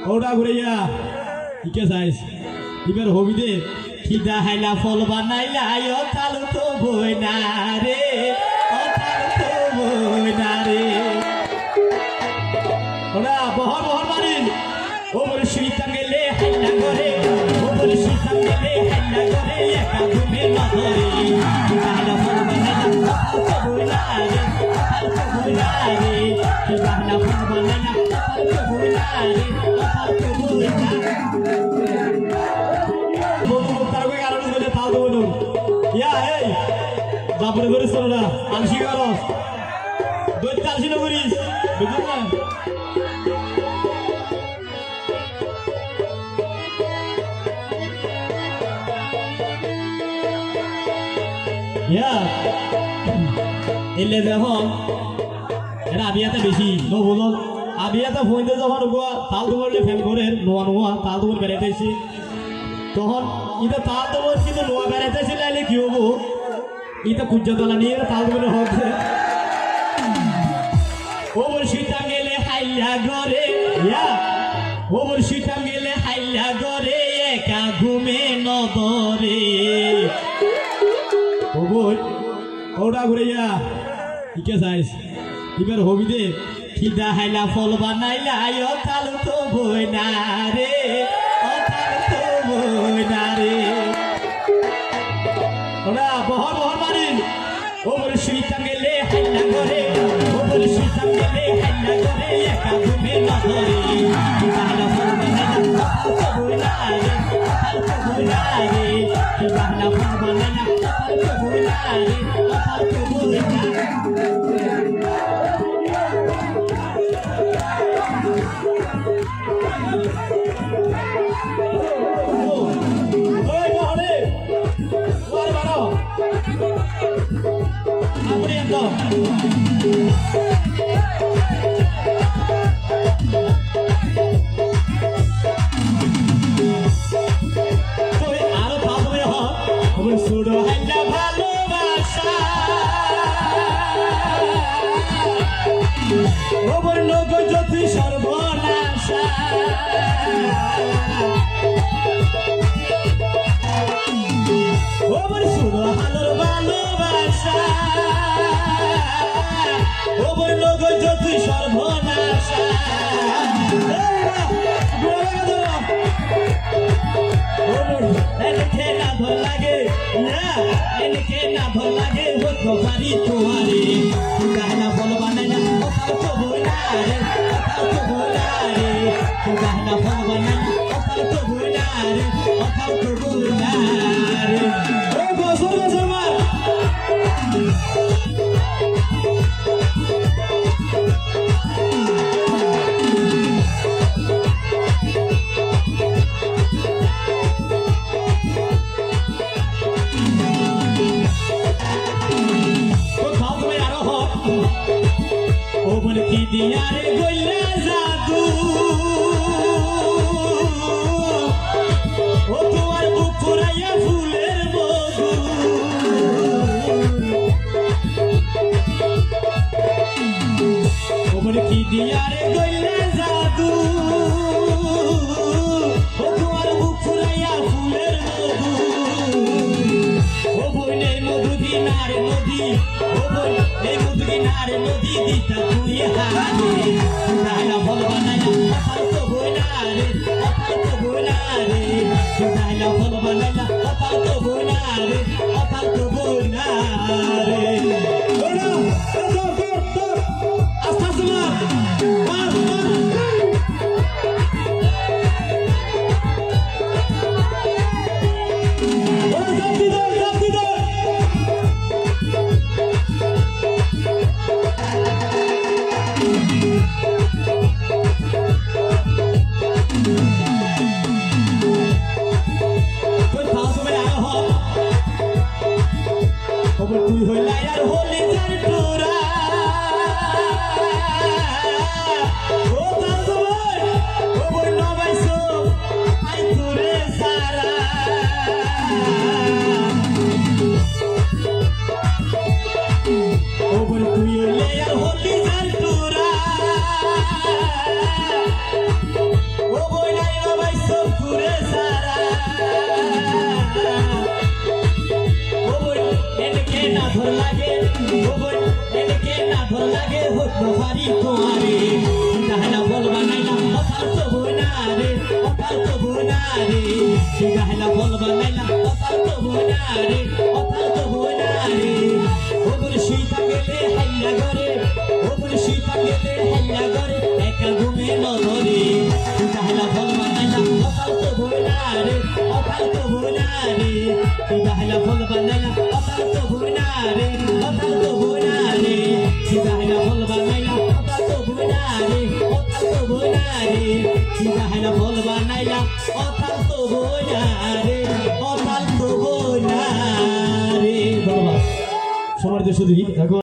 ওটা ঘুরাইয়া কে চাইস এবার হবি দে খিদা হাইলা ফল বানাইলা ও তালু তো বই না রে ও তালু তো বই না রে ওরা বহর বহর মারিন ও বলে শীতাম গেলে হাইলা করে ও বলে শীতাম গেলে হাইলা করে একা ঘুমে না ধরে খিদা হাইলা ফল বানাইলা ও তালু তো বই না রে ও তালু তো বই না রে খিদা হাইলা ফল বানাইলা ও তালু তো বই না রে ও তালু তো বই না তারপরে করিস না আলসি করস দৈত্য আলসি না করিস বুঝলি না এলে যখন এটা আবিয়াতে বেশি নবুল আবিয়াতে ফোনতে যখন তাল তোমার ফ্যান করে নোয়া নোয়া তাল তোমার বেড়াইতে এসে তখন এটা তাল তোমার কিন্তু নোয়া বেড়াইতে এসে লাইলে কি হবো এটা কুজ্জতলা নিয়ে তাল তোমার হচ্ছে ওবর শীতাম গেলে হাইলা ঘরে ওবর শীতাম গেলে হাইলা ঘরে একা ঘুমে নদরে ওবর ওটা ঘুরাইয়া কে চাইস এবার হবি দে খিদা হাইলা ফল বানাইলা ও তালু তো বই না রে ও তালু তো বই না রে ওরা বহর বহর মারিন ও বলে শীতাম গেলে হাইলা করে ও বলে শীতাম গেলে হাইলা করে একা ঘুমে না ধরে খিদা হাইলা ফল বানাইলা ও তালু তো বই না রে ও তালু তো বই না রে খিদা হাইলা ফল বানাইলা ও তালু তো বই না রে ও তালু তো বই না আরো ভাবে শুরু হাইলা ভালোবাসা ওবর লোক জ্যোতি সর্বনাশা ওবর শুরু হালোর ভালোবাসা ওবর লোক জ্যোতি সর্বনাশা এনকে না ভাল লাগে এনকে না ভাল লাগে হতো পারি তোমারে গাহনা বল বানাইনা ও তাও তো বইনা রে ও তাও তো বইনা রে গাহনা বল বানাইনা ও তাও তো বইনা রে ও তাও তো বইনা রে ও বসো বসো মা কি দিয়ারে গইলা জাদু ও তোমার বুক ফুরাইয়া ফুলের বধু ওমরে কি দিয়ারে গইলা জাদু ও তোমার বুক ফুরাইয়া ফুলের বধু ও বইনে মধু দিনার নদী ও বই এই মধু দিনার নদী দিতা তুই হারে গাহনা ফল বানাইলা ও তালু তো বই না রে ও তালু তো বই না রে গাহনা ফল বানাইলা ও তালু তো বই না রে ও তালু তো বই না রে ওরা তো আস্তে আস্তে মার তুই হইলা আর হলি যার তোরা ঘুরে সারা ও বই এনেকে না ধর লাগে ও বই এনেকে না ধর লাগে হতো পারি তোমারে গাহনা বলবা নাইলা কথা তো বোনা রে কথা তো বোনা রে গাহনা বলবা নাইলা কথা তো বোনা রে কথা তো বোনা রে ও বই সীতা গেলে হাইলা করে ও বই সীতা গেলে হাইলা করে একা ঘুমে নধরে গাহনা বলবা নাইলা কথা তো বোনা রে কথা তো বোনা রে গাহনা বলবা নাইলা কথা তো বোনা রে কথা তো বোনা রে গাহনা বলবা নাইলা কথা তো বোনা রে কথা তো বোনা রে গাহনা বলবা নাইলা কথা তো বোনা রে কথা তো বোনা রে ধন্যবাদ সবার দেশ শুধু